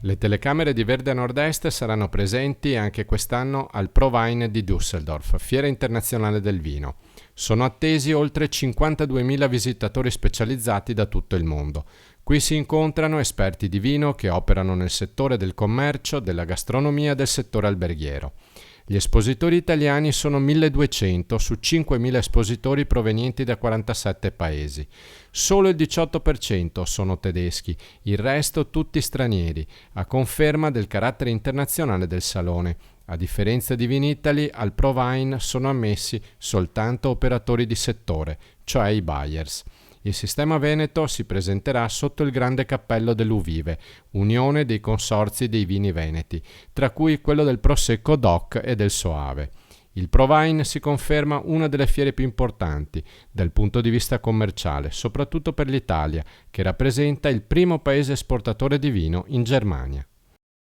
Le telecamere di Verde Nord-Est saranno presenti anche quest'anno al ProWein di Düsseldorf, Fiera Internazionale del Vino. Sono attesi oltre 52.000 visitatori specializzati da tutto il mondo. Qui si incontrano esperti di vino che operano nel settore del commercio, della gastronomia e del settore alberghiero. Gli espositori italiani sono 1.200 su 5.000 espositori provenienti da 47 paesi. Solo il 18% sono tedeschi, il resto tutti stranieri, a conferma del carattere internazionale del salone. A differenza di Vinitaly, al ProWein sono ammessi soltanto operatori di settore, cioè i buyers. Il sistema veneto si presenterà sotto il grande cappello dell'Uvive, unione dei consorzi dei vini veneti, tra cui quello del Prosecco DOC e del Soave. Il ProWein si conferma una delle fiere più importanti dal punto di vista commerciale, soprattutto per l'Italia, che rappresenta il primo paese esportatore di vino in Germania.